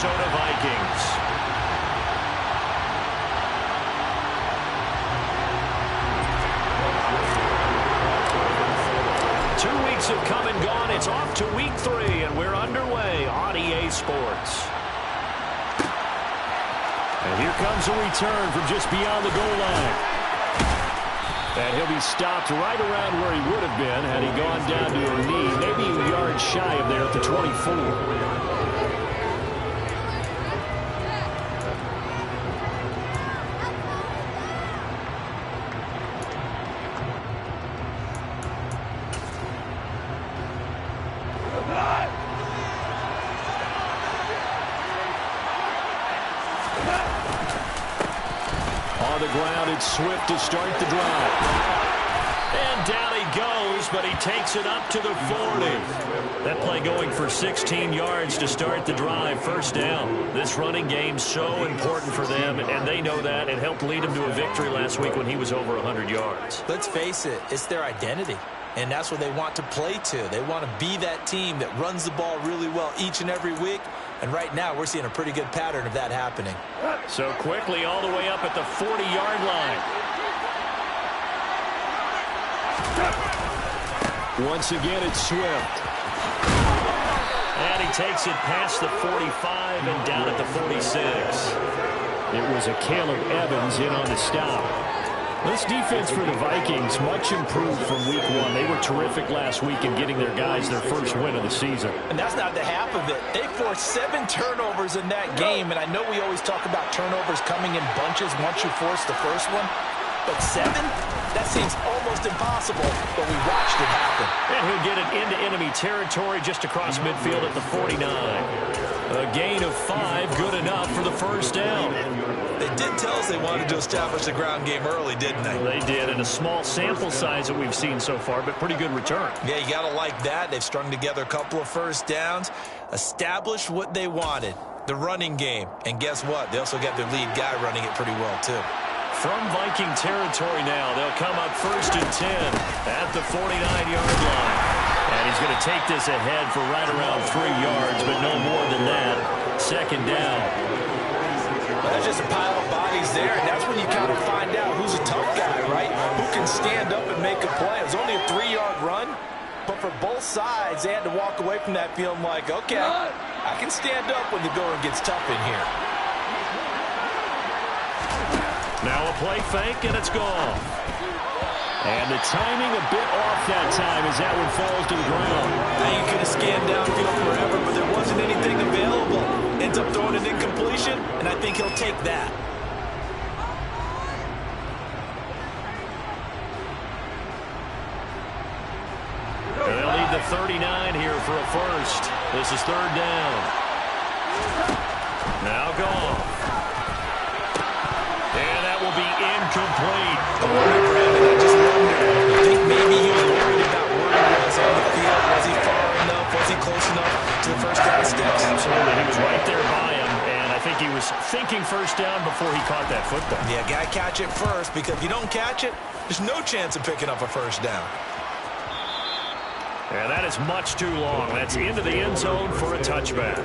Minnesota Vikings. Have come and gone. It's off to week 3, and we're underway on EA Sports. And here comes a return from just beyond the goal line. And he'll be stopped right around where he would have been had he gone down to a knee, maybe a yard shy of there at the 24. On the ground, it's Swift to start the drive. And down he goes, but he takes it up to the 40. That play going for 16 yards to start the drive. First down. This running game so important for them, and they know that. It helped lead him to a victory last week when he was over 100 yards. Let's face it, it's their identity. And that's what they want to play to. They want to be that team that runs the ball really well each and every week. And right now, we're seeing a pretty good pattern of that happening. So quickly all the way up at the 40-yard line. Once again, it's Swift. And he takes it past the 45 and down at the 46. It was a Caleb Evans in on the stop. This defense for the Vikings, much improved from week 1. They were terrific last week in getting their guys their first win of the season. And that's not the half of it. They forced 7 turnovers in that game, and I know we always talk about turnovers coming in bunches once you force the first one. But 7? That seems almost impossible, but we watched it happen. And he'll get it into enemy territory just across midfield at the 49. A gain of 5, good enough for the first down. They did tell us they wanted to establish the ground game early, didn't they? They did, and a small sample size that we've seen so far, but pretty good return. Yeah, you got to like that. They've strung together a couple of first downs, established what they wanted, the running game. And guess what? They also got their lead guy running it pretty well, too. From Viking territory now, they'll come up 1st and 10 at the 49-yard line. And he's going to take this ahead for right around 3 yards, but no more than that. 2nd down. Well, there's just a pile of bodies there, and that's when you kind of find out who's a tough guy, right? Who can stand up and make a play. It was only a 3-yard run, but for both sides, they had to walk away from that feeling like, okay, I can stand up when the going gets tough in here. Now a play fake, and it's gone. And the timing a bit off that time as that one falls to the ground. Now you could have scanned downfield forever, but there wasn't anything available. Ends up throwing an incompletion, and I think he'll take that. And they'll need the 39 here for a first. This is 3rd down. Now gone. Be incomplete. I just wonder. I think maybe he was worried about where he was on the field. Was he far enough? Was he close enough to the first down steps? Absolutely. He was right there by him, and I think he was thinking first down before he caught that football. Yeah, got to catch it first, because if you don't catch it, there's no chance of picking up a first down. And that is much too long. That's into the end zone for a touchback.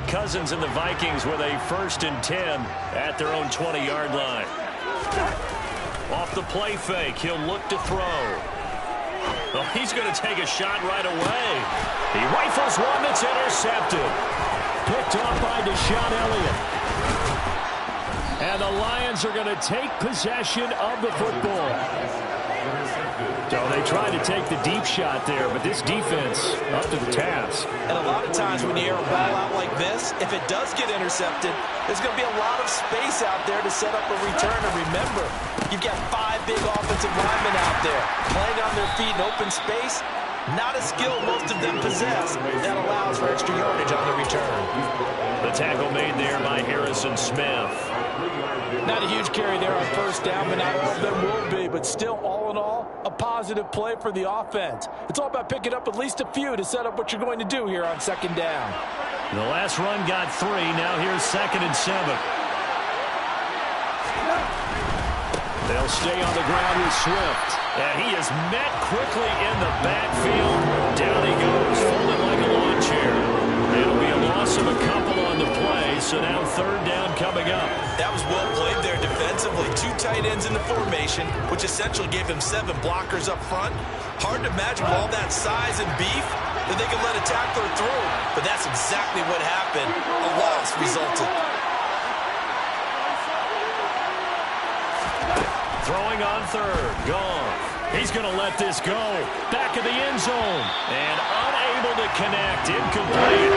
Cousins and the Vikings with a 1st and 10 at their own 20-yard line. Off the play fake, he'll look to throw. Oh, he's going to take a shot right away. He rifles one that's intercepted. Picked off by Deshaun Elliott. And the Lions are going to take possession of the football. So they tried to take the deep shot there, but this defense up to the task. And a lot of times when you air a ball out like this, if it does get intercepted, there's going to be a lot of space out there to set up a return. And remember, you've got 5 big offensive linemen out there playing on their feet in open space. Not a skill most of them possess that allows for extra yardage on the return. The tackle made there by Harrison Smith. Not a huge carry there on first down, but not all of them will be. But still, all in all, a positive play for the offense. It's all about picking up at least a few to set up what you're going to do here on 2nd down. The last run got 3. Now here's 2nd and 7. They'll stay on the ground with Swift. And he is met quickly in the backfield. So now third down coming up. That was well played there defensively. 2 tight ends in the formation, which essentially gave him 7 blockers up front. Hard to imagine with all that size and beef that they could let a tackler through. But that's exactly what happened. A loss resulted. Throwing on third. Gone. He's going to let this go. Back of the end zone. And unable to connect. Incomplete.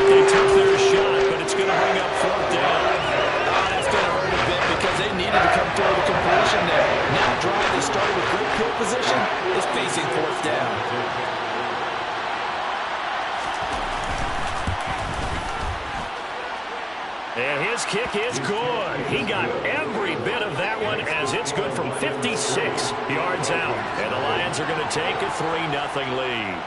They took their shot, but it's going to bring up fourth down. That's going to hurt a bit because they needed to come through the completion there. Now drive they started with great field position is facing fourth down. And his kick is good. He got every bit of that one as it's good from 56 yards out. And the Lions are going to take a 3-0 lead.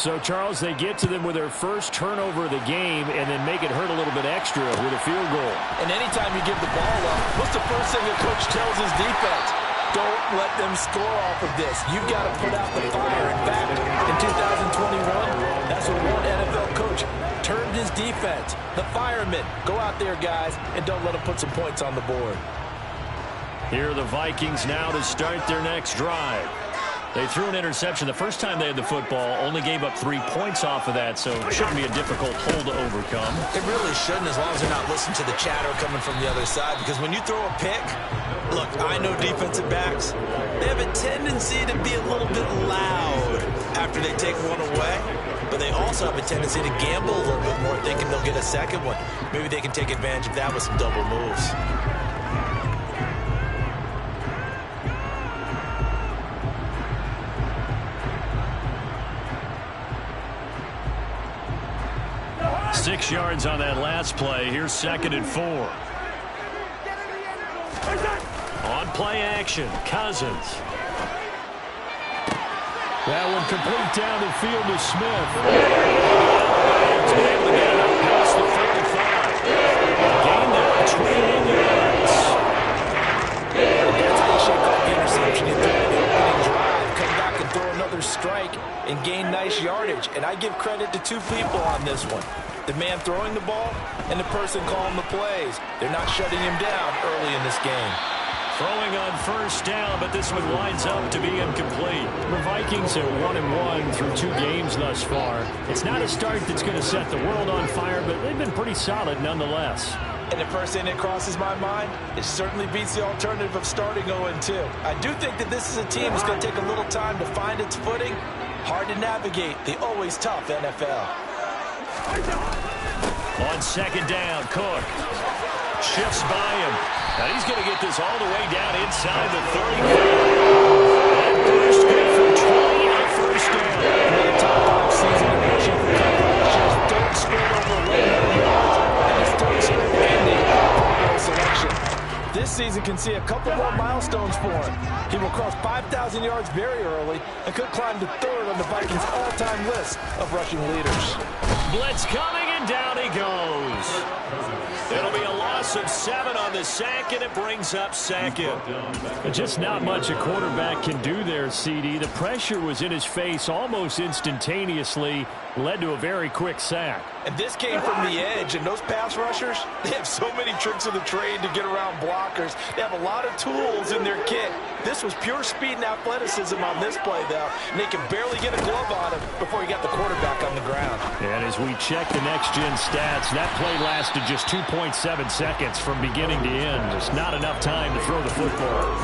So, Charles, they get to them with their first turnover of the game and then make it hurt a little bit extra with a field goal. And anytime you give the ball up, what's the first thing a coach tells his defense? Don't let them score off of this. You've got to put out the fire. In fact, in 2021, that's what one NFL coach turned his defense. The firemen. Go out there, guys, and don't let them put some points on the board. Here are the Vikings now to start their next drive. They threw an interception the first time they had the football, only gave up 3 points off of that, so it shouldn't be a difficult hole to overcome. It really shouldn't, as long as they're not listening to the chatter coming from the other side, because when you throw a pick, look, I know defensive backs, they have a tendency to be a little bit loud after they take one away, but they also have a tendency to gamble a little bit more, thinking they'll get a second one. Maybe they can take advantage of that with some double moves. Six yards on that last play. Here's 2nd and 4. On play action, Cousins. That one complete down the field to Smith. He's been able to get it up past the 35. Gain down 21 yards. That's how you shake off the interception. You throw the opening drive, come back and throw another strike and gain nice yardage. And I give credit to 2 people on this one. The man throwing the ball and the person calling the plays. They're not shutting him down early in this game. Throwing on first down, but this one winds up to be incomplete. The Vikings are 1-1 through 2 games thus far. It's not a start that's going to set the world on fire, but they've been pretty solid nonetheless. And the first thing that crosses my mind, it certainly beats the alternative of starting 0-2. I do think that this is a team that's going to take a little time to find its footing. Hard to navigate the always tough NFL. On second down, Cook shifts by him. And he's going to get this all the way down inside the 35. And first good for 20 on first down. Another top 5 season in rushing for competitions. Third straight over 1,100 yards. And his third straight ending Pro selection. This season can see a couple more milestones for him. He will cross 5,000 yards very early and could climb to 3rd on the Vikings' all-time list of rushing leaders. Blitz coming, and down he goes. It'll be a loss of 7 on the sack, and it brings up 2nd. Just not much a quarterback can do there, CD. The pressure was in his face almost instantaneously, led to a very quick sack. And this came from the edge, and those pass rushers, they have so many tricks of the trade to get around blockers. They have a lot of tools in their kit. This was pure speed and athleticism on this play, though, and they can barely get a glove on him before he got the quarterback on the ground. And as we check the next-gen stats, that play lasted just 2.7 seconds from beginning to end. Just not enough time to throw the football.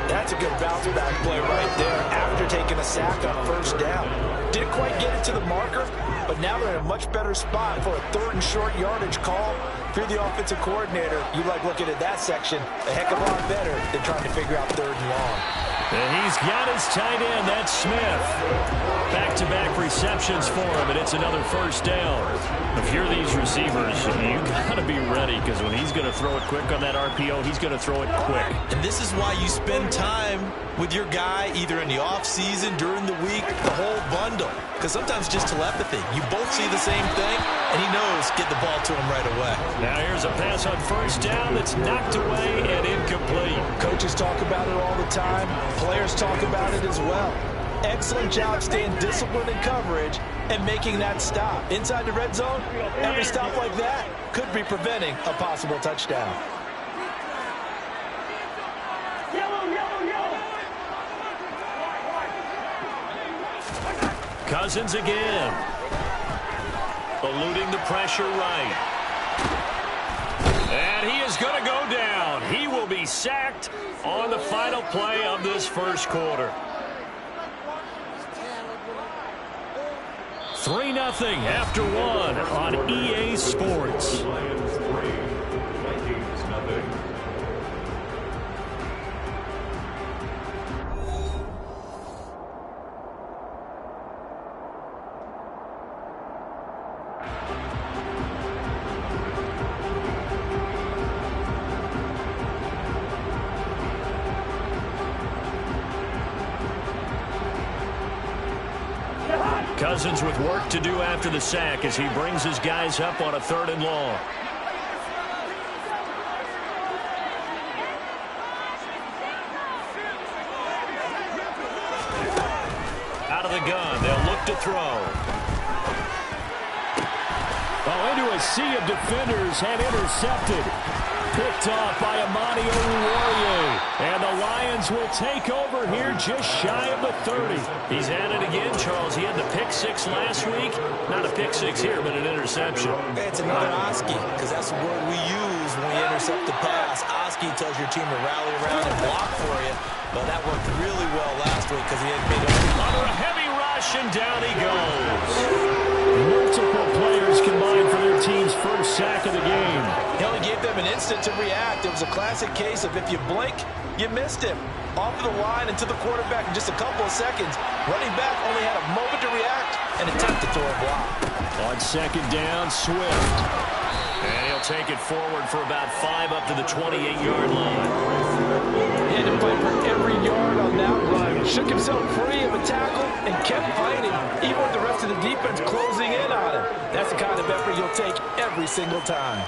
That's a good bounce-back play right there after taking a sack on first down. Didn't quite get it to the marker, but now they're in a much better spot for a 3rd and short yardage call. If you're the offensive coordinator, you like looking at that section a heck of a lot better than trying to figure out 3rd and long. And he's got his tight end, that's Smith. Back-to-back receptions for him, and it's another first down. If you're these receivers, you got to be ready, because when he's going to throw it quick on that RPO, he's going to throw it quick. And this is why you spend time with your guy either in the offseason, during the week, the whole bundle. Because sometimes just telepathy. You both see the same thing, and he knows get the ball to him right away. Now here's a pass on first down that's knocked away and incomplete. Coaches talk about it all the time. Players talk about it as well. Excellent job staying disciplined in coverage and making that stop. Inside the red zone, every stop like that could be preventing a possible touchdown. Cousins again. Eluding the pressure right. And he is going to go down. He will be sacked on the final play of this first quarter. 3-0 after 1 on EA Sports. Cousins with work to do after the sack as he brings his guys up on a 3rd and long. Out of the gun, they'll look to throw. Oh, into a sea of defenders and intercepted. Picked off by Amani Oruwariye. And the Lions will take over here just shy of the 30. He's at it again, Charles. He had the pick 6 last week. Not a pick 6 here, but an interception. It's another Oski, because that's the word we use when we intercept the pass. Oski tells your team to rally around and block for you. But that worked really well last week because he had made under a heavy rush, and down he goes. Multiple players combined for their team's first sack of the game. He only gave them an instant to react. It was a classic case of if you blink, you missed him. Off of the line and to the quarterback in just a couple of seconds. Running back only had a moment to react and attempt to throw a block. On 2nd down, Swift. And he'll take it forward for about 5 up to the 28-yard line. He had to fight for every yard on that run. Shook himself free of a tackle and kept fighting, even with the rest of the defense closing in on him. That's the kind of effort you'll take every single time.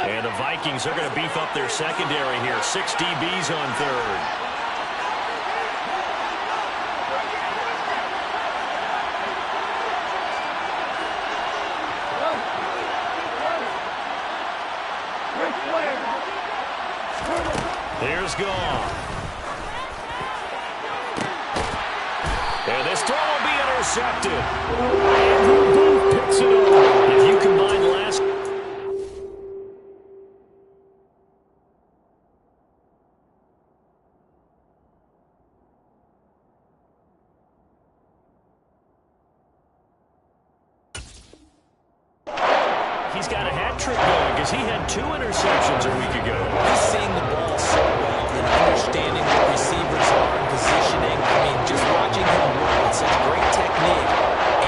And the Vikings are going to beef up their secondary here. 6 DBs on 3rd. Here's Goff. And this throw will be intercepted. Andrew Booth picks it up. If you combine last... He's got a hat trick going because he had 2 interceptions a week ago. He's seeing the ball so well and understanding what receivers are and positioning. I mean, just watching him work with such great technique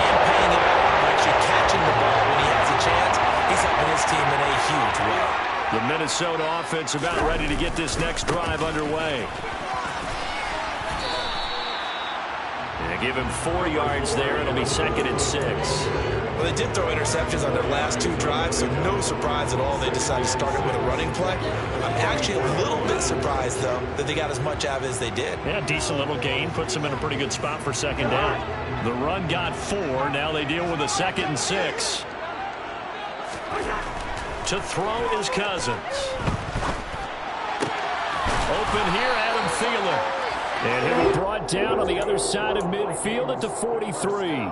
and paying it off and actually catching the ball when he has a chance, he's helping his team in a huge way. The Minnesota offense about ready to get this next drive underway. And give him 4 yards there. It'll be 2nd and 6. Well, they did throw interceptions on their last 2 drives, so no surprise at all they decided to start it with a running play. I'm actually a little bit surprised, though, that they got as much out of it as they did. Yeah, decent little gain. Puts them in a pretty good spot for 2nd down. The run got 4. Now they deal with a 2nd and 6. To throw is Cousins. Open here, Adam Thielen. And he'll be brought down on the other side of midfield at the 43.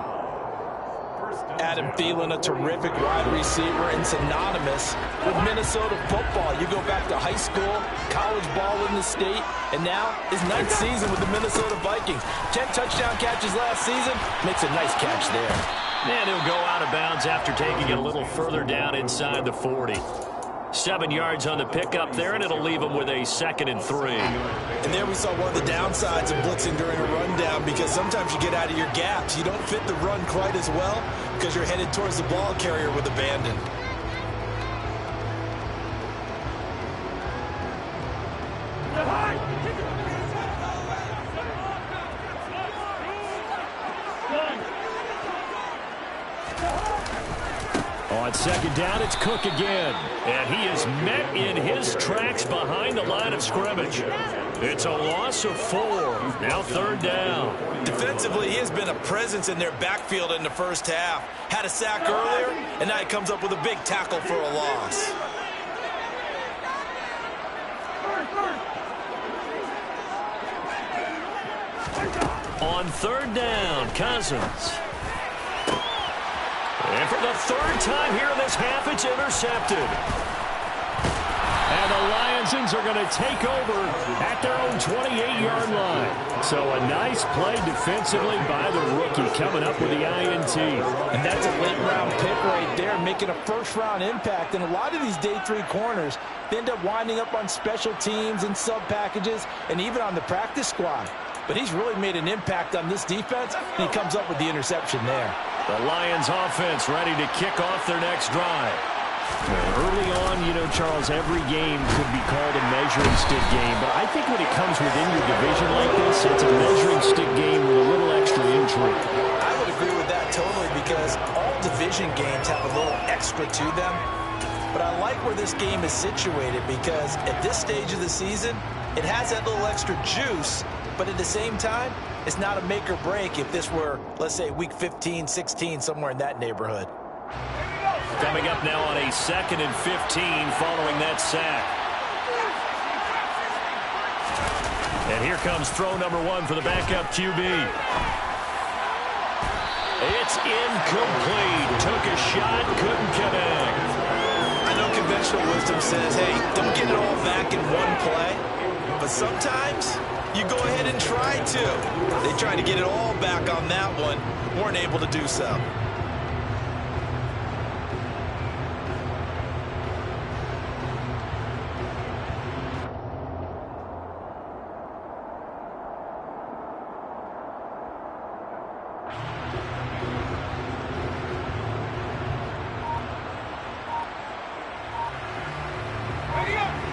Adam Thielen, a terrific wide receiver and synonymous with Minnesota football. You go back to high school, college ball in the state, and now his 9th season with the Minnesota Vikings. 10 touchdown catches last season, makes a nice catch there. And he'll go out of bounds after taking it a little further down inside the 40. 7 yards on the pickup there, and it'll leave him with a 2nd and 3. And there we saw one of the downsides of blitzing during a rundown, because sometimes you get out of your gaps. You don't fit the run quite as well because you're headed towards the ball carrier with abandon. second down, it's Cook again. And he is met in his tracks behind the line of scrimmage. It's a loss of 4. Now third down. Defensively, he has been a presence in their backfield in the first half. Had a sack earlier, and now he comes up with a big tackle for a loss. On third down, Cousins. And for the third time here in this half, it's intercepted. And the Lionsons are going to take over at their own 28-yard line. So a nice play defensively by the rookie coming up with the INT. And that's a late-round pick right there, making a first-round impact. And a lot of these day 3 corners, they end up winding up on special teams and sub-packages and even on the practice squad. But he's really made an impact on this defense, and he comes up with the interception there. The Lions offense ready to kick off their next drive. Early on, you know, Charles, every game could be called a measuring stick game. But I think when it comes within your division like this, it's a measuring stick game with a little extra intrigue. I would agree with that totally, because all division games have a little extra to them. But I like where this game is situated, because at this stage of the season, it has that little extra juice. But at the same time, it's not a make or break if this were, let's say, week 15, 16, somewhere in that neighborhood. Coming up now on a 2nd and 15 following that sack. And here comes throw number 1 for the backup QB. It's incomplete. Took a shot, couldn't connect. I know conventional wisdom says, hey, don't get it all back in one play. But sometimes you go ahead and try to. They tried to get it all back on that one. Weren't able to do so.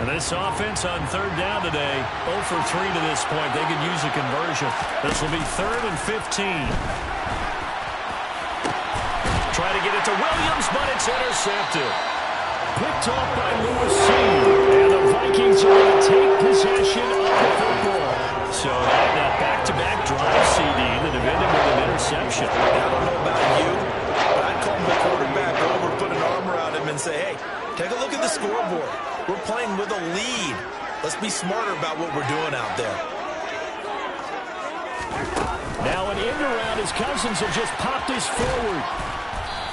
And this offense on third down today, 0 for 3 to this point. They could use a conversion. This will be 3rd and 15. Try to get it to Williams, but it's intercepted. Picked off by Lewis C. And the Vikings are going to take possession of the football. So that back-to-back drive, CD, that have ended with an interception. I don't know about you, but I'd call the quarterback over, put an arm around him, and say, hey, take a look at the scoreboard. We're playing with a lead. Let's be smarter about what we're doing out there. Now an end around as Cousins have just popped this forward.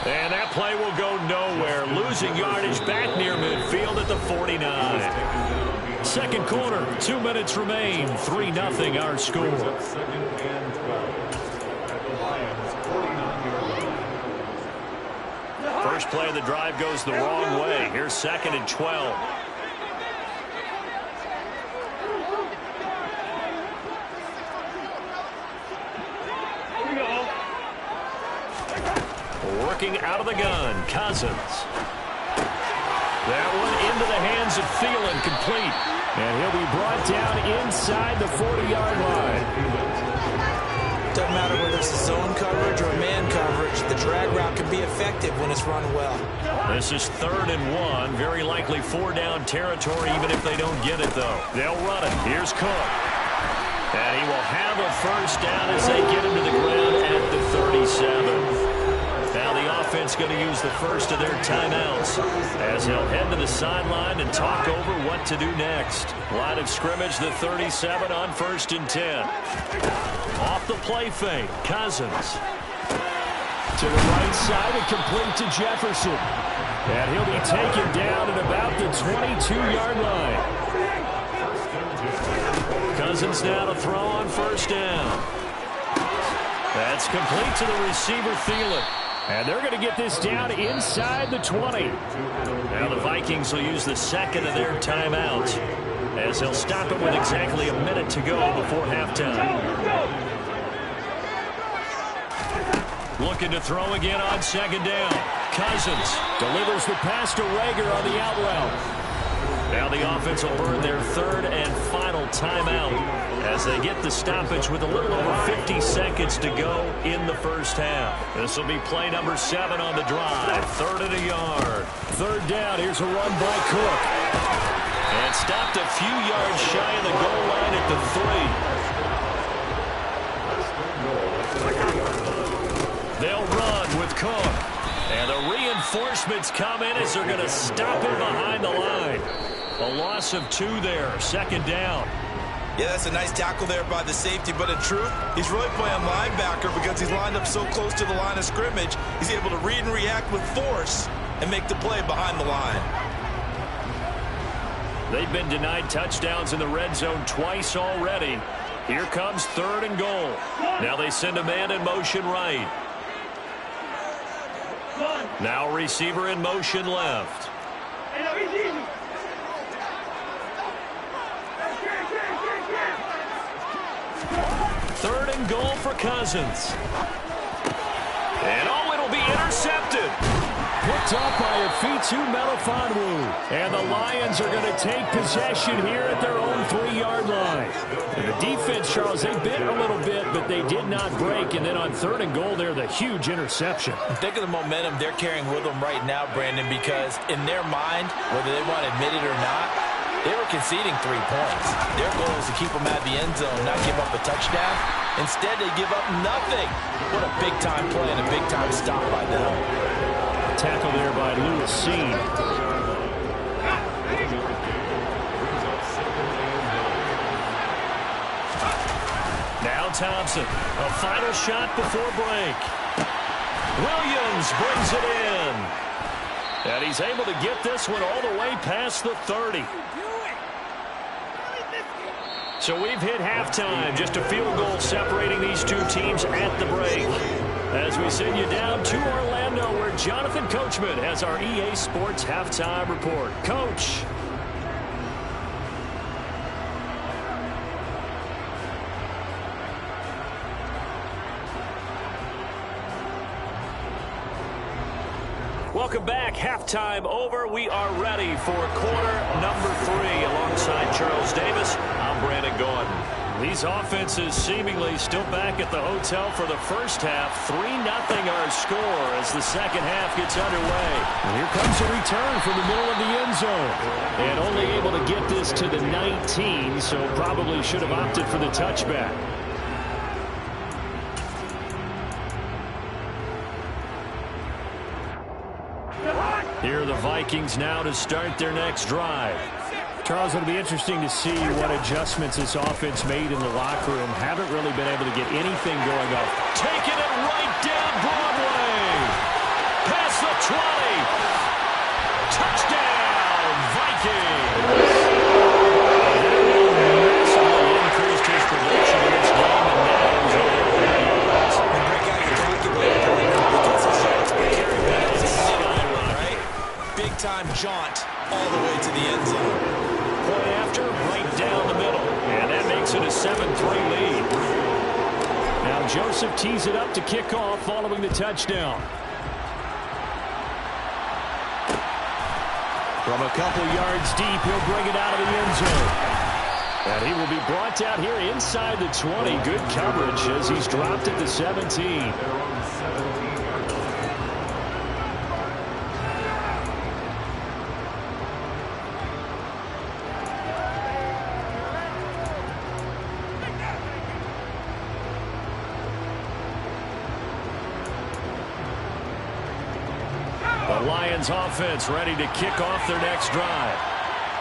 And that play will go nowhere. Losing yardage back near midfield at the 49. Second quarter, 2 minutes remain. 3-0 our score. First play of the drive goes the wrong way. Here's 2nd and 12. Working out of the gun, Cousins. That one into the hands of Thielen, complete. And he'll be brought down inside the 40-yard line. Doesn't matter whether it's a zone coverage or a man coverage, the drag route can be effective when it's run well. This is 3rd and 1, very likely 4-down territory, even if they don't get it, though. They'll run it. Here's Cook. And he will have a first down as they get him to the ground at the 37. Now the offense going to use the first of their timeouts as they'll head to the sideline and talk over what to do next. Line of scrimmage, the 37 on 1st and 10. Off the play fake, Cousins. To the right side and complete to Jefferson. And he'll be taken down at about the 22-yard line. Cousins now to throw on 1st down. That's complete to the receiver, Thielen. And they're going to get this down inside the 20. Now the Vikings will use the 2nd of their timeouts as they'll stop it with exactly a minute to go before halftime. Looking to throw again on 2nd down. Cousins delivers the pass to Rager on the out route. Now the offense will burn their 3rd and final timeout as they get the stoppage with a little over 50 seconds to go in the first half. This will be play number 7 on the drive. 3rd and a yard. 3rd down. Here's a run by Cook. And stopped a few yards shy of the goal line at the 3. They'll run with Cook. And the reinforcements come in as they're going to stop him behind the line. A loss of 2 there. 2nd down. Yeah, that's a nice tackle there by the safety, but in truth, he's really playing linebacker because he's lined up so close to the line of scrimmage. He's able to read and react with force and make the play behind the line. They've been denied touchdowns in the red zone twice already. Here comes 3rd and goal. Now they send a man in motion right. Now receiver in motion left. 3rd and goal for Cousins. And it'll be intercepted. Picked up by Afitu Melifonwu. And the Lions are going to take possession here at their own 3-yard line. And the defense, Charles, they bit a little bit, but they did not break. And then on 3rd and goal there, the huge interception. Think of the momentum they're carrying with them right now, Brandon, because in their mind, whether they want to admit it or not, they were conceding 3 points. Their goal is to keep them out of the end zone, not give up a touchdown. Instead, they give up nothing. What a big-time play and a big-time stop by them. Tackle there by Lewis Seen. Now Thompson. A final shot before break. Williams brings it in. And he's able to get this one all the way past the 30. So we've hit halftime. Just a field goal separating these two teams at the break. As we send you down to Orlando, where Jonathan Coachman has our EA Sports Halftime Report. Coach. Welcome back. Halftime over. We are ready for quarter number 3. Alongside Charles Davis, I'm Brandon Gordon. These offenses seemingly still back at the hotel for the first half. 3-0 our score as the second half gets underway. And here comes a return from the middle of the end zone. And only able to get this to the 19, so probably should have opted for the touchback. Here are the Vikings now to start their next drive. Charles, it'll be interesting to see what adjustments this offense made in the locker room. Haven't really been able to get anything going up. Taking it right down Broadway. Past the 20. Touchdown, Vikings. Massively increased his production in this game, and now he's over the yards. And break out your calculator because his yards per carry values is skyrocket, right? Big time jaunt all the way to the end zone. Point after, right down the middle. And that makes it a 7-3 lead. Now Joseph tees it up to kick off following the touchdown. From a couple yards deep, he'll bring it out of the end zone. And he will be brought down here inside the 20. Good coverage as he's dropped at the 17. The Lions offense ready to kick off their next drive.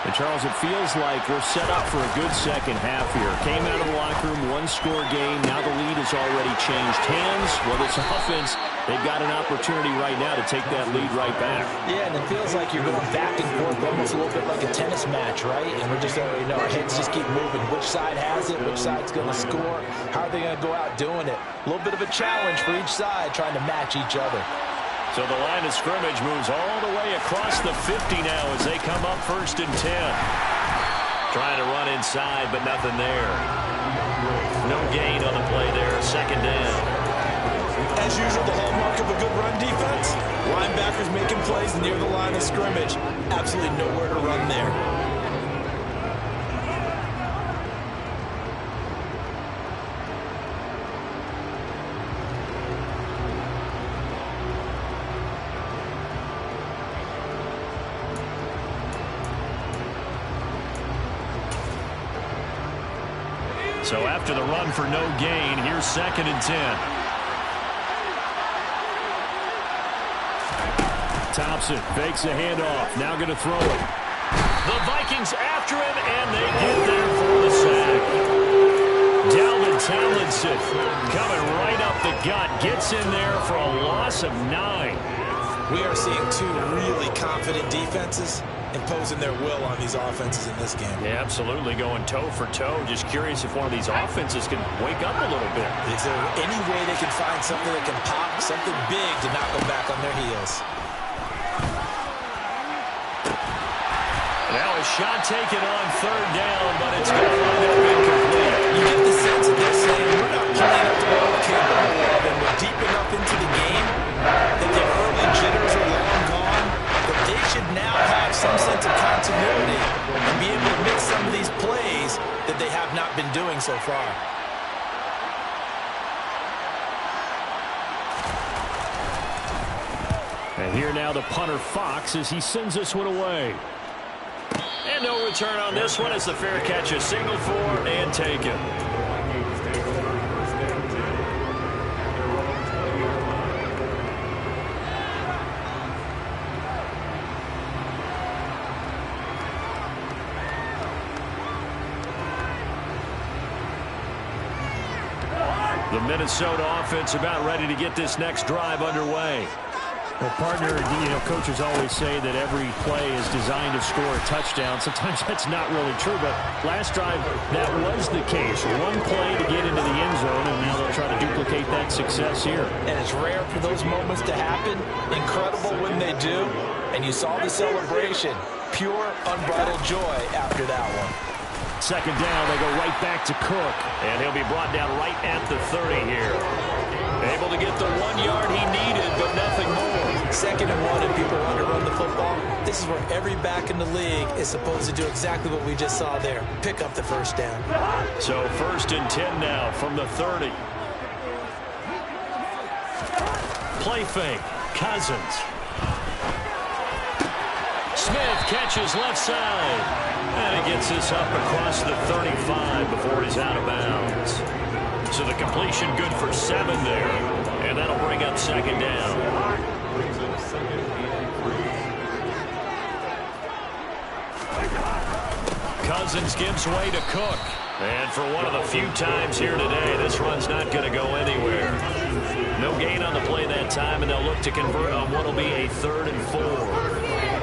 And Charles, it feels like we're set up for a good second half here. Came out of the locker room, 1-score game. Now the lead has already changed hands. Well, this offense, they've got an opportunity right now to take that lead right back. Yeah, and it feels like you're going back and forth, almost a little bit like a tennis match, right? And we're just, our heads just keep moving. Which side has it? Which side's going to score? How are they going to go out doing it? A little bit of a challenge for each side, trying to match each other. So the line of scrimmage moves all the way across the 50 now as they come up 1st and 10. Trying to run inside, but nothing there. No gain on the play there. 2nd down. As usual, the hallmark of a good run defense, linebackers making plays near the line of scrimmage. Absolutely nowhere to run there. So after the run for no gain, here's 2nd and 10. Thompson fakes a handoff. Now going to throw it. The Vikings after him, and they get there for the sack. Dalvin Tomlinson coming right up the gut. Gets in there for a loss of 9. We are seeing two really confident defenses imposing their will on these offenses in this game. Yeah, absolutely, going toe for toe. Just curious if one of these offenses can wake up a little bit. Is there any way they can find something that can pop, something big to knock them back on their heels? Now a shot taken on 3rd down, but it's going to wind up incomplete. You get the sense that they're saying we're not playing up to what we're capable of, and we're deep enough into the game that their early jitters are long gone, but they should now have some sense of continuity and be able to make some of these plays that they have not been doing so far. And here now the punter Fox as he sends this one away. And no return on this one as the fair catch is signaled for and taken. The Minnesota offense about ready to get this next drive underway. Well, partner, coaches always say that every play is designed to score a touchdown. Sometimes that's not really true, but last drive, that was the case. One play to get into the end zone, and now they'll try to duplicate that success here. And it's rare for those moments to happen. Incredible when they do. And you saw the celebration. Pure, unbridled joy after that one. 2nd down, they go right back to Cook. And he'll be brought down right at the 30 here. Able to get the 1 yard he needed, but nothing more. 2nd and 1, and people want to run the football. This is where every back in the league is supposed to do exactly what we just saw there. Pick up the 1st down. So 1st and 10 now from the 30. Play fake. Cousins. Smith catches left side. And he gets this up across the 35 before he's out of bounds. So the completion good for 7 there. And that'll bring up 2nd down. Cousins gives way to Cook. And for one of the few times here today, this run's not going to go anywhere. No gain on the play that time, and they'll look to convert on what will be a 3rd and 4.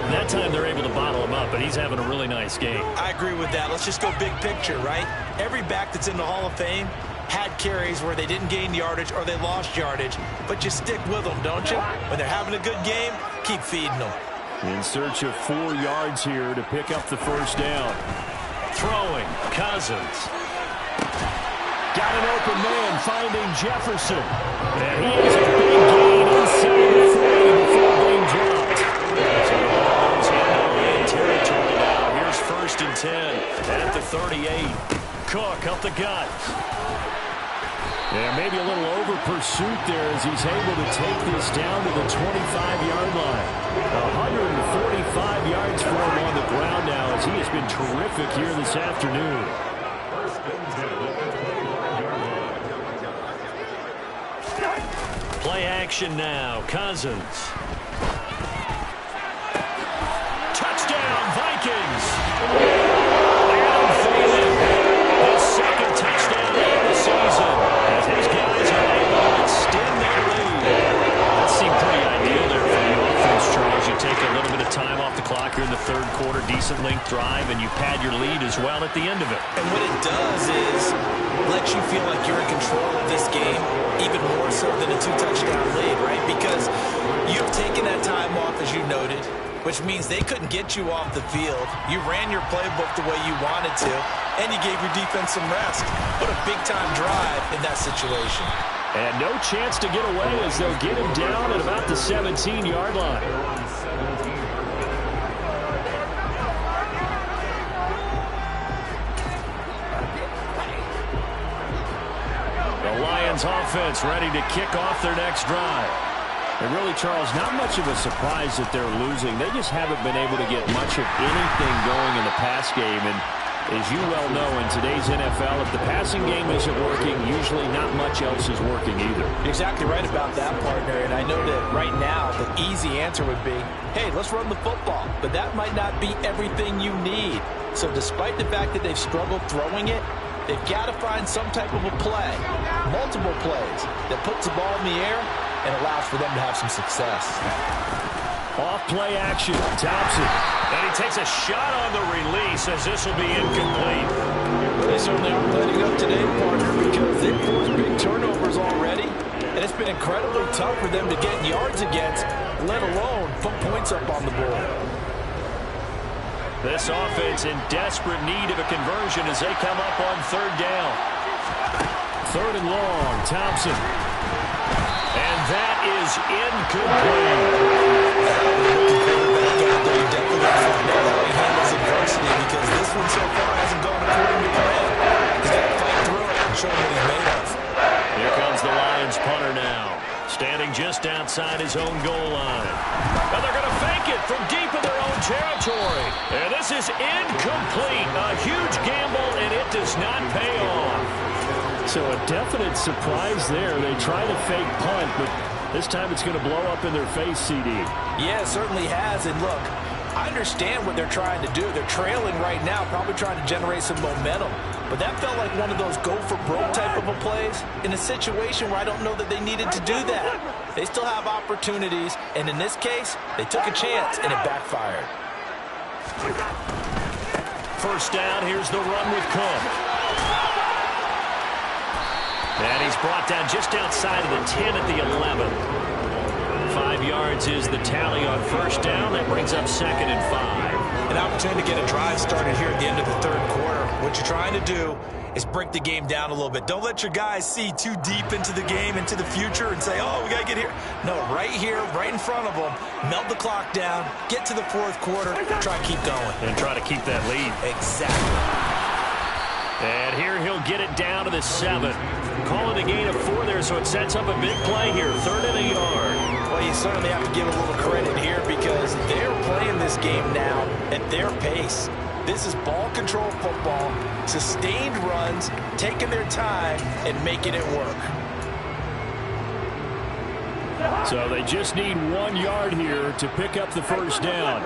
That time they're able to bottle him up, but he's having a really nice game. I agree with that. Let's just go big picture, right? Every back that's in the Hall of Fame had carries where they didn't gain yardage or they lost yardage, but you stick with them, don't you? When they're having a good game, keep feeding them. In search of 4 yards here to pick up the 1st down. Throwing, Cousins. Got an open man finding Jefferson. And he has a big gain inside the 40 before being dropped. So the ball's in territory now. Here's 1st and 10 at the 38. Cook up the gut. Yeah, maybe a little over pursuit there as he's able to take this down to the 25-yard line. 145 yards for him on the ground now as he has been terrific here this afternoon. Play action now. Cousins. Touchdown, Vikings. And Thielen, his 2nd touchdown of the season. As his guys are able to extend their lead. That seemed pretty ideal there for the offense, Charles. You take a little bit of time off the clock here in the 3rd quarter, decent length drive, and you pad your lead as well at the end of it. And what it does is lets you feel like you're in control of this game, even more so than a 2-touchdown lead, right? Because you've taken that time off, as you noted, which means they couldn't get you off the field. You ran your playbook the way you wanted to, and you gave your defense some rest. What a big-time drive in that situation. And no chance to get away as they'll get him down at about the 17-yard line. The Lions offense ready to kick off their next drive. And really, Charles, not much of a surprise that they're losing. They just haven't been able to get much of anything going in the pass game. And As you well know, in today's NFL, if the passing game isn't working, usually not much else is working either. You're exactly right about that, partner. And I know that right now the easy answer would be, hey, let's run the football. But that might not be everything you need. So despite the fact that they've struggled throwing it, they've got to find some type of a play, multiple plays, that puts the ball in the air and allows for them to have some success. Off play action, Thompson. And he takes a shot on the release as this will be incomplete. They certainly aren't letting up today, partner, because they've forced big turnovers already. And it's been incredibly tough for them to get yards against, let alone put points up on the board. This offense in desperate need of a conversion as they come up on third down. Third and long, Thompson. And that is incomplete. Definitely got to find out how he handles adversity, because this one so far hasn't gone according to plan. He's got to fight through it and show what he's made of. Here comes the Lions punter now, standing just outside his own goal line. And they're going to fake it from deep in their own territory. And this is incomplete. A huge gamble, and it does not pay off. So a definite surprise there. They try the fake punt, but this time it's going to blow up in their face, CD. Yeah, it certainly has. And look, I understand what they're trying to do. They're trailing right now, probably trying to generate some momentum. But that felt like one of those go-for-broke type of a plays in a situation where I don't know that they needed to do that. They still have opportunities, and in this case, they took a chance, and it backfired. First down, here's the run with Cook. And he's brought down just outside of the 10 at the 11. 5 yards is the tally on first down. That brings up second and 5. An opportunity to get a drive started here at the end of the third quarter. What you're trying to do is break the game down a little bit. Don't let your guys see too deep into the game, into the future, and say, oh, we got to get here. No, right here, right in front of them, melt the clock down, get to the fourth quarter, try to keep going. And try to keep that lead. Exactly. And here he'll get it down to the 7. Call it a gain of 4 there, so it sets up a big play here. Third and a yard. Well, you certainly have to give a little credit here, because they're playing this game now at their pace. This is ball control football, sustained runs, taking their time and making it work. So they just need 1 yard here to pick up the first down.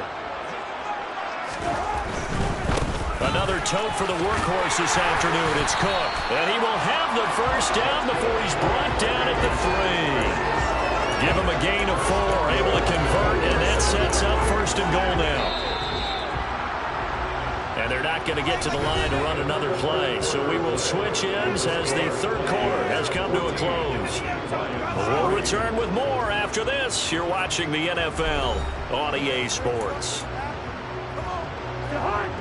Another tote for the workhorse this afternoon. It's Cook. And he will have the first down before he's brought down at the 3. Give him a gain of 4. Able to convert, and that sets up first and goal now. And they're not going to get to the line to run another play. So we will switch ends as the third quarter has come to a close. We'll return with more after this. You're watching the NFL on EA Sports.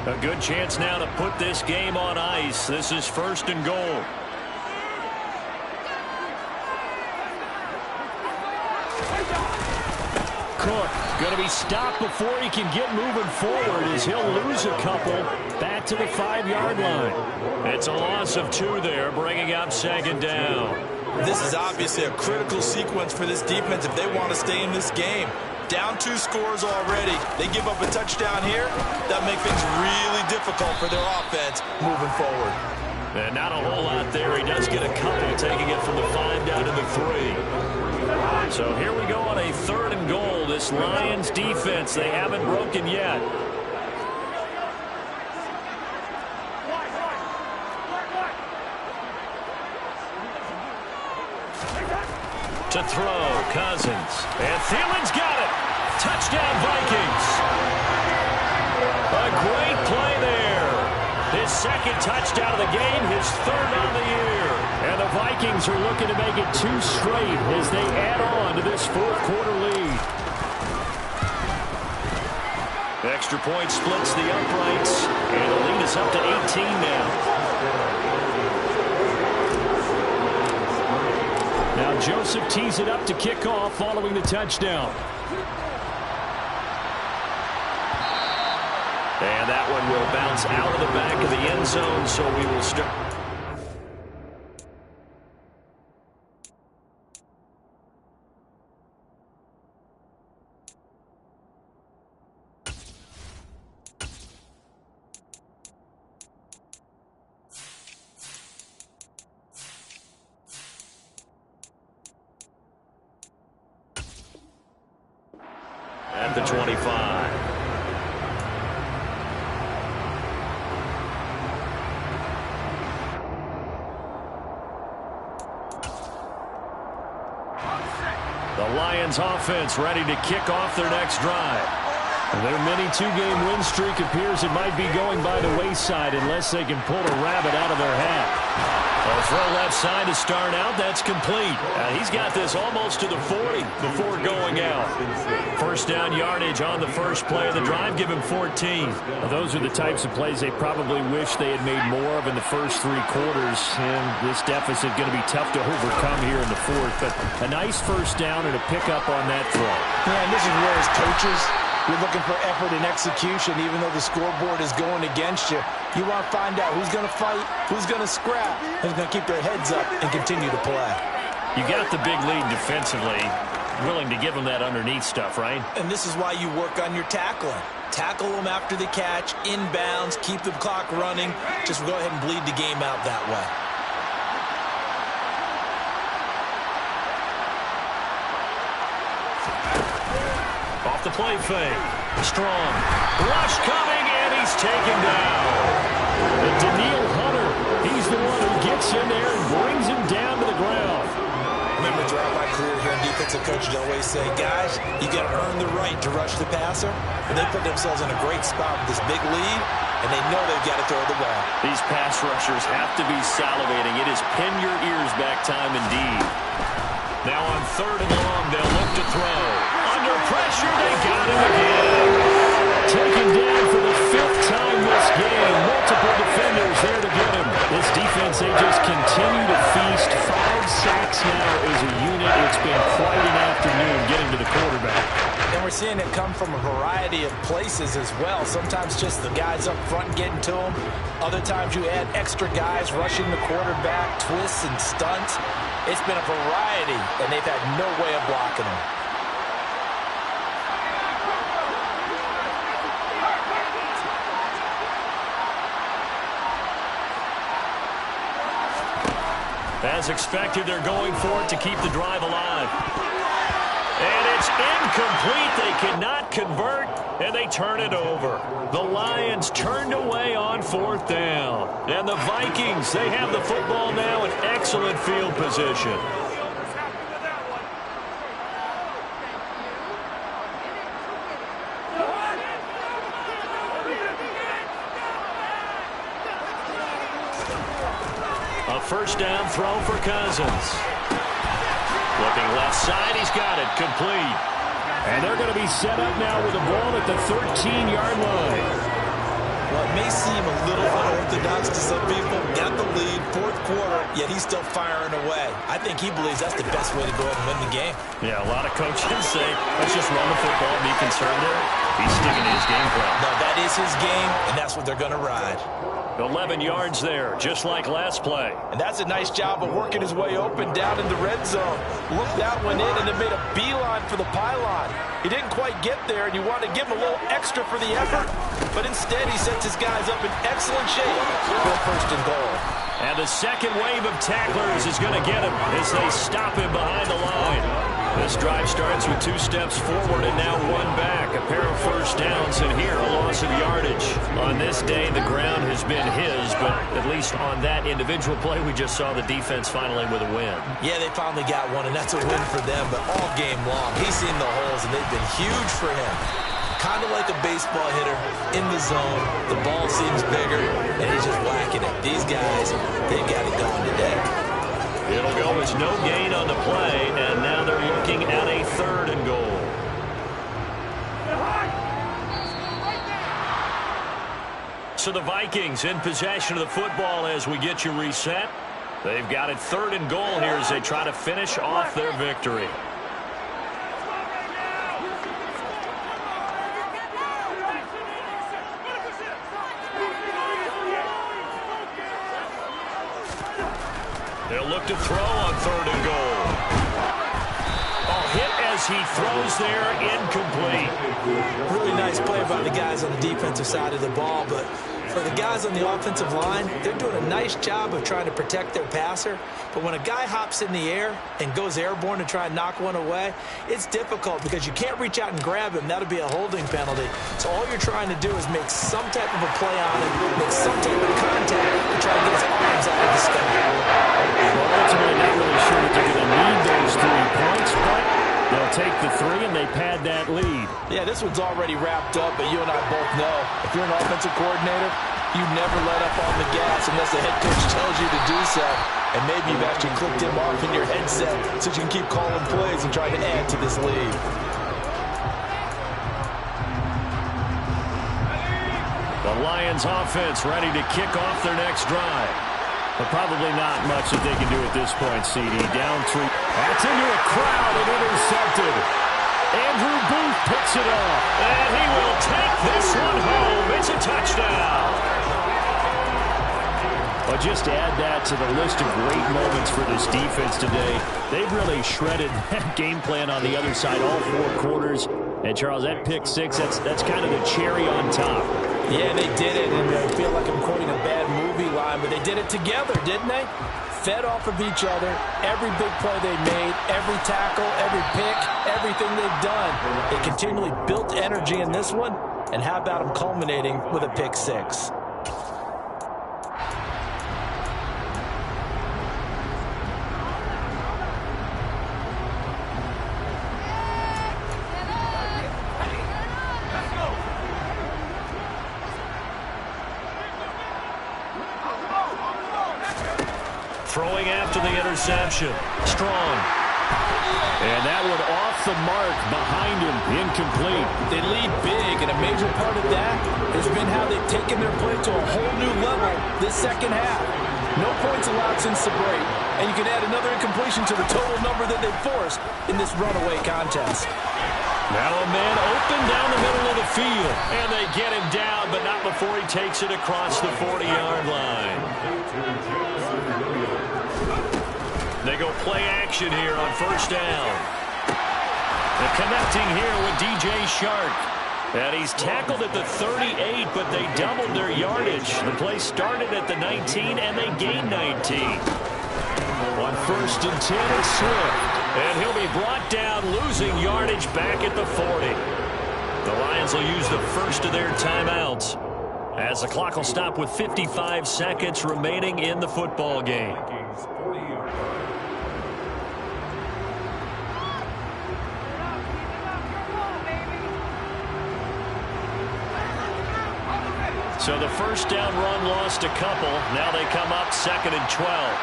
A good chance now to put this game on ice. This is first and goal. Cook going to be stopped before he can get moving forward, as he'll lose a couple back to the 5-yard line. It's a loss of 2 there, bringing up second down. This is obviously a critical sequence for this defense if they want to stay in this game. Down 2 scores already. They give up a touchdown here. That makes things really difficult for their offense moving forward. And not a whole lot there. He does get a couple, taking it from the 5 down to the 3. So here we go on a third and goal. This Lions defense, they haven't broken yet. To throw, Cousins. And Thielen's got it. Touchdown, Vikings. A great play there. His second touchdown of the game, his third on the year. And the Vikings are looking to make it 2 straight as they add on to this fourth quarter lead. Extra point splits the uprights, and the lead is up to 18 now. Now Joseph tees it up to kick off following the touchdown. And that one will bounce out of the back of the end zone, so we will start. at the 25. The Lions offense ready to kick off their next drive. Their mini two-game win streak appears it might be going by the wayside unless they can pull a rabbit out of their hat. A throw left side to start out. That's complete. He's got this almost to the 40 before going out. First down yardage on the first play of the drive. Give him 14. Well, those are the types of plays they probably wish they had made more of in the first three quarters. And this deficit going to be tough to overcome here in the fourth. But a nice first down and a pickup on that throw. Yeah, and this is where as coaches, you're looking for effort and execution, even though the scoreboard is going against you. You want to find out who's going to fight, who's going to scrap, who's going to keep their heads up and continue to play. You got the big lead defensively, willing to give them that underneath stuff, right? And this is why you work on your tackling. Tackle them after the catch, inbounds, keep the clock running. Just go ahead and bleed the game out that way. Off the play fake. Strong. Rush coming, and he's taken down. And Daniil Hunter, he's the one who gets in there and brings him down to the ground. Remember throughout my career here in defensive coaches always say, guys, you got to earn the right to rush the passer. And they put themselves in a great spot with this big lead, and they know they've got to throw the ball. These pass rushers have to be salivating. It is pin your ears back time indeed. Now on third and long, they'll look to throw. Under pressure, they got him again. Taken down for the fifth time this game. Multiple defenders there to get him. This defense, they just continue to feast. 5 sacks now as a unit. It's been quite an afternoon getting to the quarterback. And we're seeing it come from a variety of places as well. Sometimes just the guys up front getting to them. Other times you add extra guys rushing the quarterback, twists and stunts. It's been a variety, and they've had no way of blocking them. As expected, they're going for it to keep the drive alive. And it's incomplete. They cannot convert, and they turn it over. The Lions turned away on fourth down. And the Vikings, they have the football now in excellent field position. A first down throw for Cousins. Looking left side, he's got it, complete. And they're going to be set up now with the ball at the 13-yard line. Well, it may seem a little unorthodox to some people. Got the lead, fourth quarter, yet he's still firing away. I think he believes that's the best way to go ahead and win the game. Yeah, a lot of coaches say, let's just run the football and be conservative. He's sticking to his game plan. No, that is his game, and that's what they're going to ride. 11 yards there, just like last play. And that's a nice job of working his way open down in the red zone. Looked that one in and then made a beeline for the pylon. He didn't quite get there, and you want to give him a little extra for the effort, but instead he sets his guys up in excellent shape for first and goal. And the second wave of tacklers is going to get him as they stop him behind the line. This drive starts with 2 steps forward and now 1 back. A pair of first downs, and here a loss of yardage. On this day, the ground has been his, but at least on that individual play, we just saw the defense finally with a win. Yeah, they finally got one, and that's a win for them, but all game long, he's seen the holes, and they've been huge for him. Kind of like a baseball hitter in the zone. The ball seems bigger, and he's just whacking it. These guys, they've got it going today. It'll go as no gain on the play, and now they're looking at a 3rd and goal. So the Vikings in possession of the football as we get you reset. They've got it 3rd and goal here as they try to finish off their victory. They'll look to throw on 3rd and goal. Hit as he throws there, incomplete. Really nice play by the guys on the defensive side of the ball, but For the guys on the offensive line, they're doing a nice job of trying to protect their passer. But when a guy hops in the air and goes airborne to try and knock one away, it's difficult because you can't reach out and grab him. That'll be a holding penalty. So all you're trying to do is make some type of a play on him, make some type of contact to try to get his arms out of the sky. Well, ultimately, not really sure that they're going to need those 3 points, but they'll take the 3 and they pad that lead. Yeah, this one's already wrapped up, but you and I both know if you're an offensive coordinator, you never let up on the gas unless the head coach tells you to do so. And maybe you've actually clicked him off in your headset so you can keep calling plays and trying to add to this lead. The Lions offense ready to kick off their next drive. But probably not much that they can do at this point, CD. Down 3. That's into a crowd and intercepted. Andrew Booth picks it off. And he will take this one home. It's a touchdown. Well, just to add that to the list of great moments for this defense today, they've really shredded that game plan on the other side all 4 quarters. And, Charles, that pick 6, that's kind of the cherry on top. Yeah, they did it, and I feel like I'm quoting a bad movie line, but they did it together, didn't they? Fed off of each other, every big play they made, every tackle, every pick, everything they've done. They continually built energy in this one, and how about them culminating with a pick 6? Throwing after the interception. Strong. And that one off the mark behind him. Incomplete. They lead big, and a major part of that has been how they've taken their play to a whole new level this second half. No points allowed since the break, and you can add another incompletion to the total number that they've forced in this runaway contest. Now a man open down the middle of the field. And they get him down, but not before he takes it across the 40-yard line. They go play action here on first down. They're connecting here with DJ Shark. And he's tackled at the 38, but they doubled their yardage. The play started at the 19, and they gained 19. On first and 10, it's Swift. And he'll be brought down, losing yardage back at the 40. The Lions will use the first of their timeouts, as the clock will stop with 55 seconds remaining in the football game. So the first down run lost a couple. Now they come up 2nd and 12.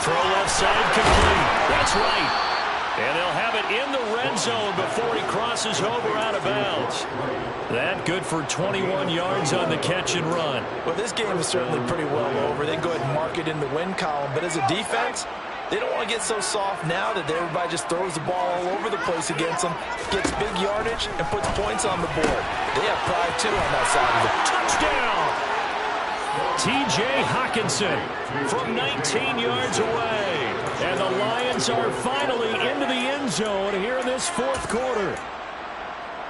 Throw left side complete. That's right. And they'll have it in the red zone before he crosses over out of bounds. That good for 21 yards on the catch and run. Well, this game is certainly pretty well over. They go ahead and mark it in the win column. But as a defense, they don't want to get so soft now that everybody just throws the ball all over the place against them, gets big yardage, and puts points on the board. They have pride, too, on that side of it. Touchdown! T.J. Hockenson from 19 yards away. And the Lions are finally into the end zone here in this 4th quarter.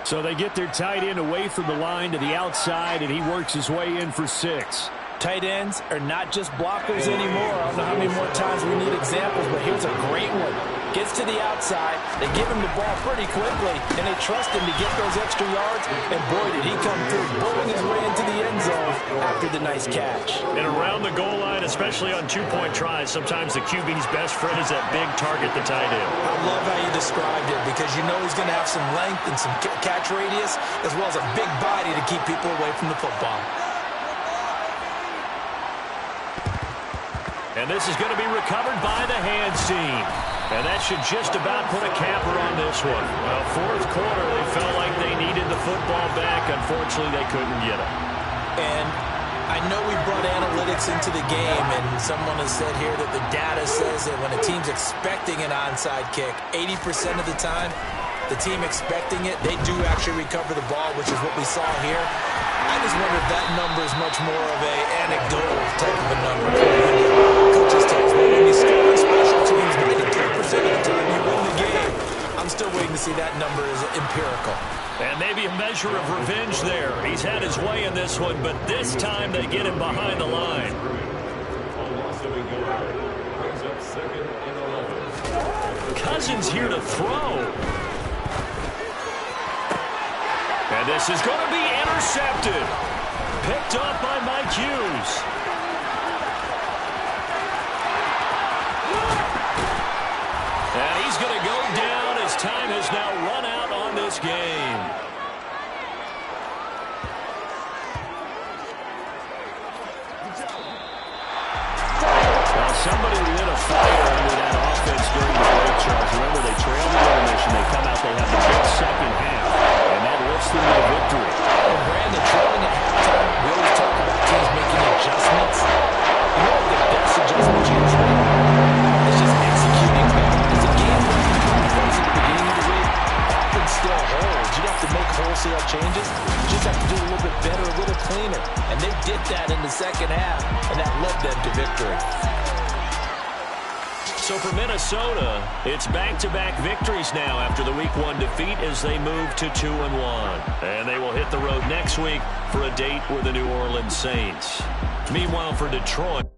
So they get their tight end away from the line to the outside, and he works his way in for 6. Tight ends are not just blockers anymore. I don't know how many more times we need examples, but here's a great one. Gets to the outside, they give him the ball pretty quickly, and they trust him to get those extra yards, and boy, did he come through, bowling his way into the end zone after the nice catch. And around the goal line, especially on 2-point tries, sometimes the QB's best friend is that big target, the tight end. I love how you described it, because you know he's going to have some length and some catch radius, as well as a big body to keep people away from the football. And this is going to be recovered by the hands team. And that should just about put a capper on this one. Well, 4th quarter, they felt like they needed the football back. Unfortunately, they couldn't get it. And I know we brought analytics into the game, and someone has said here that the data says that when a team's expecting an onside kick, 80% of the time, the team expecting it, they do actually recover the ball, which is what we saw here. I just wonder if that number is much more of a anecdotal type of a number. Coaches tells me when you score on special teams, 93% of the time you win the game. I'm still waiting to see that number as empirical. And maybe a measure of revenge there. He's had his way in this one, but this time they get him behind the line. Cousins here to throw. And this is going to be intercepted. Picked up by Mike Hughes. And he's going to go down as time has now run out on this game. Well, somebody lit a fire under that offense during the break, Charles. Remember, they trailed the intermission. They come out, they have the big second half, and that lifts them to victory. And Brandon, trailing at halftime, we always talk about teams making adjustments. You know what the best adjustment you can make? It's just executing better. It's a game plan. Because at the beginning of the week, often still holds. You don't have to make wholesale changes. You just have to do a little bit better, a little cleaner. And they did that in the second half, and that led them to victory. So for Minnesota, it's back-to-back victories now after the Week 1 defeat as they move to 2-1. And they will hit the road next week for a date with the New Orleans Saints. Meanwhile, for Detroit,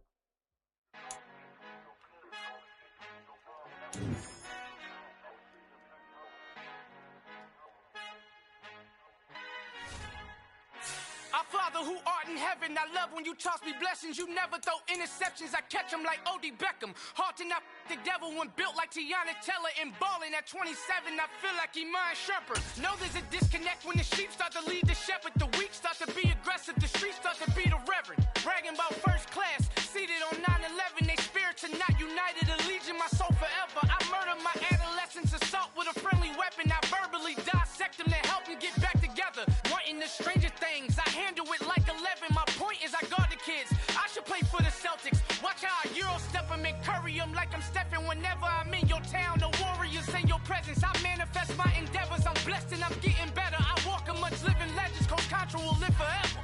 Our Father who art in heaven, I love when you toss me blessings. You never throw interceptions, I catch them like O.D. Beckham. Hard to knock the devil when built like Tiana Teller. And balling at 27, I feel like Iman Shumpert. Know there's a disconnect when the sheep start to lead the shepherd. The weak start to be aggressive, the streets start to be the reverend. Bragging about first class, seated on 9/11. They spirits are not united, a legion, my soul forever. I murder my adolescence, assault with a friendly weapon. I verbally dissect them to help them get back together. Wanting the stranger things, I handle it like 11. My point is I guard the kids. I should play for the Celtics. Watch how I Euro step them and curry them like I'm Stephen. Whenever I'm in your town, the Warriors in your presence. I manifest my endeavors. I'm blessed and I'm getting better. I walk amongst living legends. Coach Contra will live forever.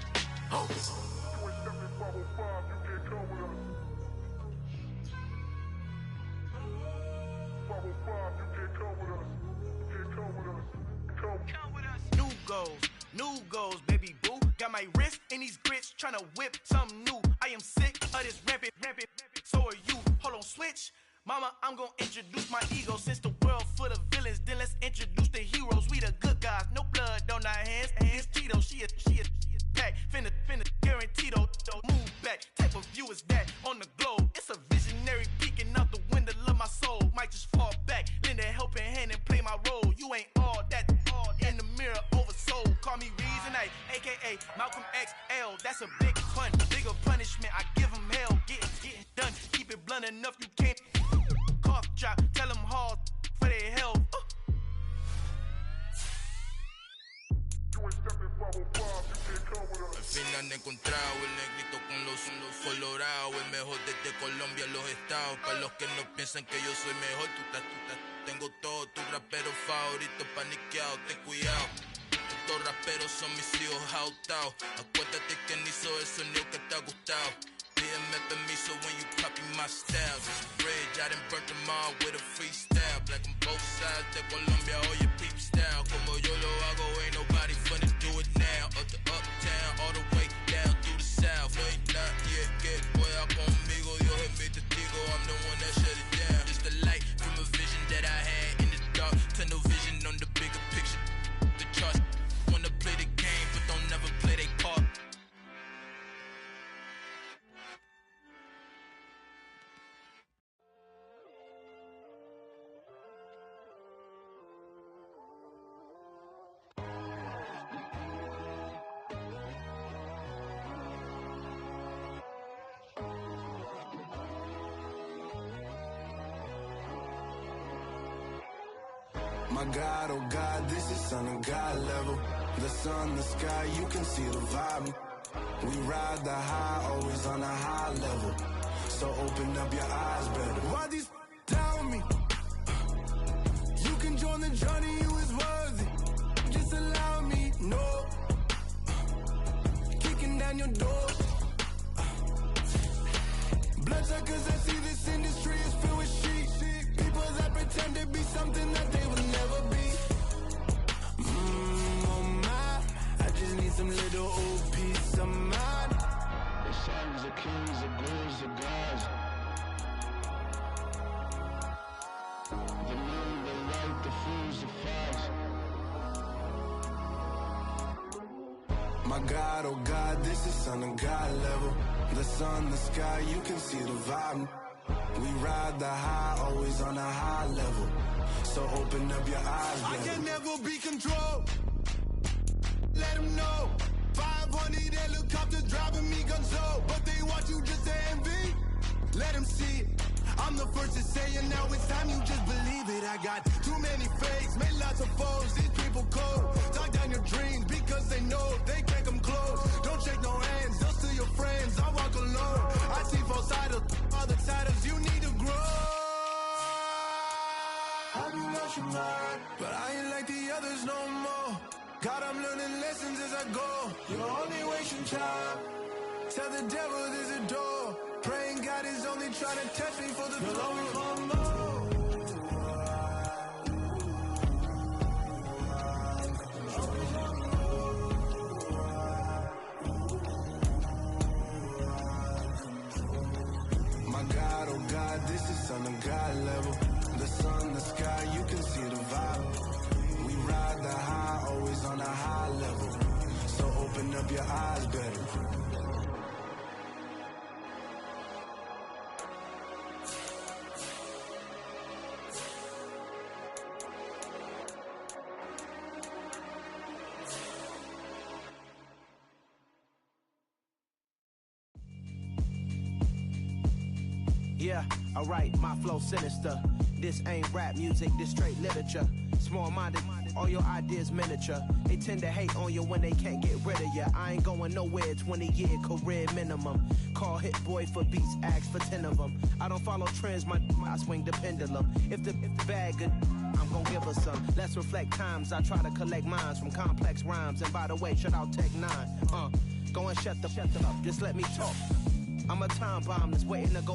Oh. New goals, baby boo. Got my wrist in these grits, tryna whip something new. I am sick of this rampant. So are you. Hold on, switch. Mama, I'm gonna introduce my ego. Since the world full of villains, then let's introduce the heroes. We the good guys, no blood on our hands. It's Tito, she is pack. Finna, guaranteed, move back. Type of view is that on the globe? It's a visionary peeking out the window of my soul. Might just fall back, lend a helping hand and play my role. You ain't all that in the mirror oversold. Call me Reason A, a.k.a. Malcolm XL. That's a big pun, bigger punishment. I give him hell, get done. Keep it blunt enough, you can't cough drop. Tell them hard for their health. Al fin han encontrado el negrito con los colorados, el mejor desde Colombia a los estados. Para los que no piensan que yo soy mejor, tengo todo, tu rapero favorito paniqueado, ten cuidado. Estos raperos son mis hijos adoptados. Acuérdate quién hizo el sonido que te ha gustado. Pídeme permiso when you copy my style. Just a bridge, I done burnt them all with a freestyle. Black on both sides de Colombia, oye peep style. Como yo lo hago, ain't nobody finna do it now. Up to uptown, all the way down through the south. No ain't not yet, que pueda conmigo. Dios es mi testigo, I'm the one that shut it down. Just a light from a vision that I had in the dark. Tunnel vision on the bigger picture. The charts wanna play the game, but don't never play their part. My God, oh God, this is Son of God level. The sun, the sky, you can see the vibe. We ride the high, always on a high level. So open up your eyes better. Why these tell me? You can join the journey, you is worthy. Just allow me, no. Kicking down your door. Bloodsuckers, I see this industry is filled with sheep. People that pretend to be something that they will never be. God, oh God, this is son of God level. The sun, the sky, you can see the vibe. We ride the high, always on a high level. So open up your eyes, baby. I can never be controlled. Let them know. 500 helicopters driving me gunso. But they want you just to envy. Let them see it. I'm the first to say it, now it's time you just believe it. I got too many fakes, made lots of foes. These people cold. Talk down your dreams because they know they can't come close. Don't shake no hands, those to your friends. I walk alone. I see both sides, other titles you need to grow. Have you lost your mind? But I ain't like the others no more. God, I'm learning lessons as I go. You're only wasting time. Tell the devil there's a door. Praying God is only trying to test me for the glory. My God, oh God, this is son of God level. The sun, the sky, you can see the vibe. We ride the high, always on a high level. So open up your eyes, better. Yeah, alright, my flow sinister. This ain't rap music, this straight literature. Small-minded, all your ideas miniature. They tend to hate on you when they can't get rid of you. I ain't going nowhere, 20-year career minimum. Call Hit Boy for beats, ask for 10 of them. I don't follow trends, I swing the pendulum. If the bag good, I'm gon' give her some. Let's reflect times, I try to collect minds from complex rhymes. And by the way, shout out Tech 9. Go and shut the up, just let me talk. I'm a time bomb that's waiting to go